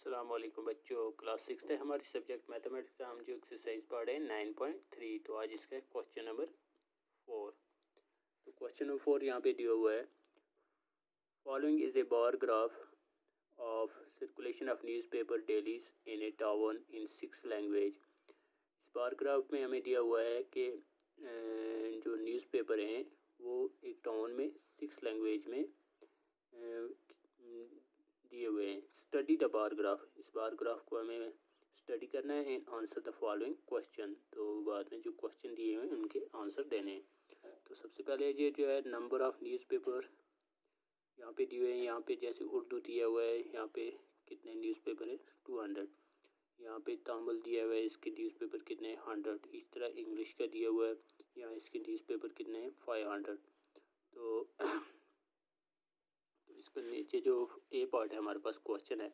अस्सलाम वालेकुम बच्चों, क्लास 6 है हमारी सब्जेक्ट मैथमेटिक्स का। हम जो एक्सरसाइज पढ़े 9.3, तो आज इसका क्वेश्चन नंबर 4। तो क्वेश्चन नंबर 4 यहाँ पे दिया हुआ है, following is a bar graph of circulation of newspaper dailies in A town in 6 language. इस बार ग्राफ में हमें दिया हुआ है कि जो न्यूज़पेपर हैं वो एक टाउन में 6 लैंग्वेज में दिए हुए हैं। स्टडी द बार ग्राफ, इस बार ग्राफ को हमें स्टडी करना है and answer the following question. तो बाद में जो क्वेश्चन दिए हुए हैं उनके आंसर देने हैं। तो सबसे पहले ये जो है नंबर ऑफ न्यूज़पेपर यहाँ पे दिए हुए हैं। यहाँ पे जैसे उर्दू दिया हुआ है, यहाँ पे कितने न्यूज़पेपर है 200। यहाँ पे तामिल दिया हुआ है, इसके न्यूज़पेपर कितने 100। इस तरह इंग्लिश का दिया हुआ है, यहाँ इसके न्यूज़पेपर कितने हैं 500। तो इसके नीचे जो ए पार्ट है हमारे पास क्वेश्चन है,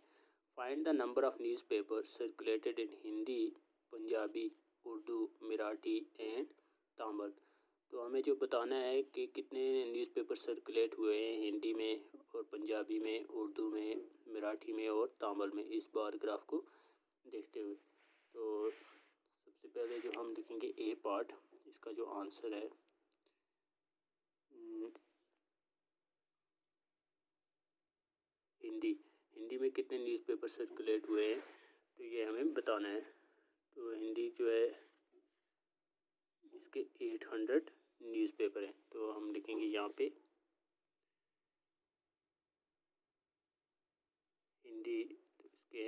find the number of newspaper circulated in Hindi, Punjabi, Urdu, Marathi and Tamil. तो हमें जो बताना है कि कितने न्यूज़पेपर सर्कुलेट हुए हैं हिंदी में और पंजाबी में, उर्दू में, मराठी में और तामिल में, इस बार ग्राफ को देखते हुए। तो सबसे पहले जो हम देखेंगे ए पार्ट, इसका जो आंसर है हिंदी में कितने न्यूज़पेपर सर्कुलेट हुए हैं, तो ये हमें बताना है। तो हिंदी जो है इसके 800 न्यूज़पेपर हैं। तो हम लिखेंगे यहाँ पे हिंदी, तो इसके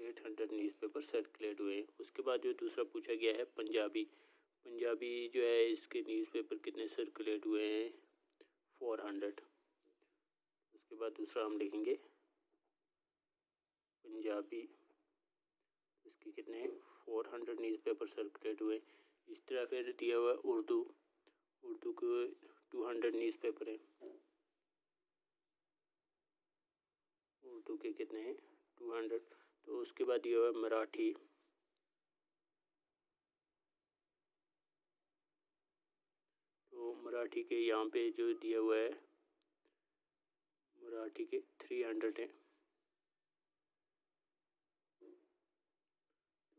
800 न्यूज़पेपर सर्कुलेट हुए हैं। उसके बाद जो दूसरा पूछा गया है पंजाबी जो है इसके न्यूज़पेपर कितने सर्कुलेट हुए हैं 400। उसके बाद दूसरा हम लिखेंगे पंजाबी, इसके कितने 400 न्यूज़पेपर सर्कुलेट हुए। इस तरह फिर दिया हुआ उर्दू को 200 न्यूज़पेपर है, उर्दू के कितने हैं 200। तो उसके बाद दिया हुआ मराठी, तो मराठी के यहाँ पे जो दिया हुआ है मराठी के 300 हैं।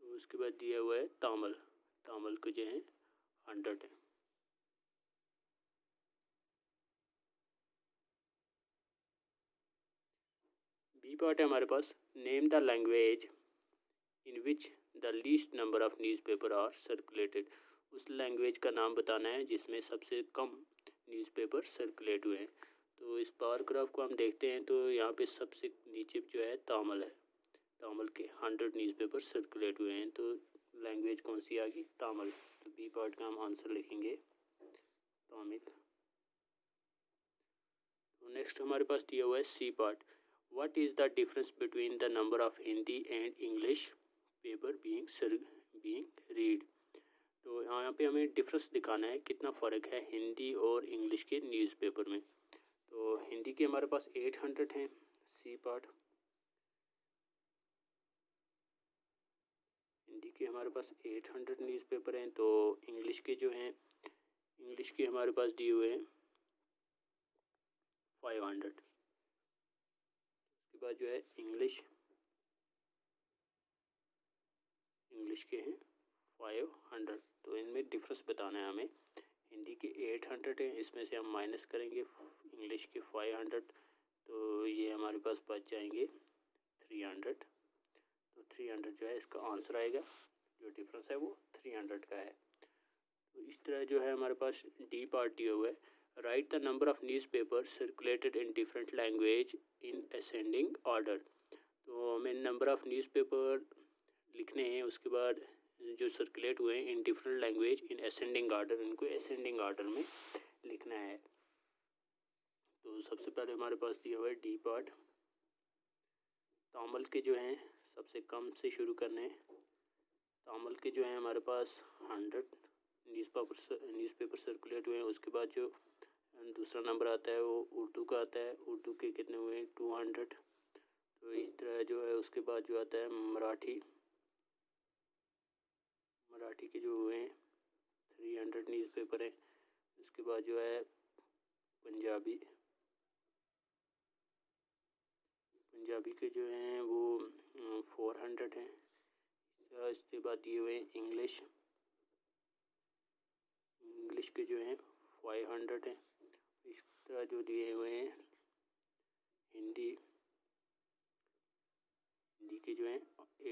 तो उसके बाद दिया हुआ है तामिल के जो है 100 है। बी पार्ट है हमारे पास, name the language in which the least number of newspaper are circulated. उस लैंग्वेज का नाम बताना है जिसमें सबसे कम न्यूज़पेपर सर्कुलेट हुए हैं। तो इस बार ग्राफ को हम देखते हैं, तो यहाँ पे सबसे नीचे जो है तामिल है, तामिल के 100 न्यूज़पेपर सर्कुलेट हुए हैं। तो लैंग्वेज कौन सी आ गई तामिल। तो बी पार्ट का हम आंसर लिखेंगे तामिल। तो नेक्स्ट हमारे पास दिया हुआ है C part, what is the difference between the number of Hindi and English paper being read. तो यहाँ पे हमें डिफरेंस दिखाना है, कितना फ़र्क है हिंदी और इंग्लिश के न्यूज़पेपर में। तो हिंदी के हमारे पास 800 हैं, सी पार्ट। हिंदी के हमारे पास 800 न्यूज़पेपर हैं। तो इंग्लिश के जो हैं, इंग्लिश के हमारे पास दिए हुए हैं 500। उसके बाद जो है इंग्लिश के हैं 500। तो इनमें डिफरेंस बताना है हमें। हिंदी के 800 हैं, इसमें से हम माइनस करेंगे इंग्लिश के 500, तो ये हमारे पास बच जाएंगे 300। तो 300 जो है इसका आंसर आएगा, जो डिफरेंस है वो 300 का है। तो इस तरह जो है हमारे पास डी पार्ट दिया हुआ है, right the number of newspaper circulated in different language in ascending order. तो हमें नंबर ऑफ न्यूज़पेपर लिखने हैं, उसके बाद जो सर्कुलेट हुए हैं in different language in ascending order, इनको असेंडिंग ऑर्डर में लिखना है। तो सबसे पहले हमारे पास दिया हुआ है डी पार्ट, तामिल के जो हैं सबसे कम से शुरू करने हैं। तामिल के जो हैं हमारे पास 100 न्यूज़पेपर सर्कुलेट हुए हैं। उसके बाद जो दूसरा नंबर आता है वो उर्दू का आता है, उर्दू के कितने हुए हैं 200। तो इस तरह जो है उसके बाद जो आता है मराठी के जो हुए हैं 300 न्यूज़पेपर हैं। उसके बाद जो है पंजाबी के जो हैं वो 400 हैं। इसके बाद दिए हुए इंग्लिश के जो हैं 500 हैं। इस तरह जो दिए हुए हैं हिंदी के जो हैं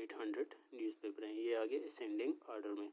800 न्यूज़पेपर हैं। ये आगे असेंडिंग ऑर्डर में।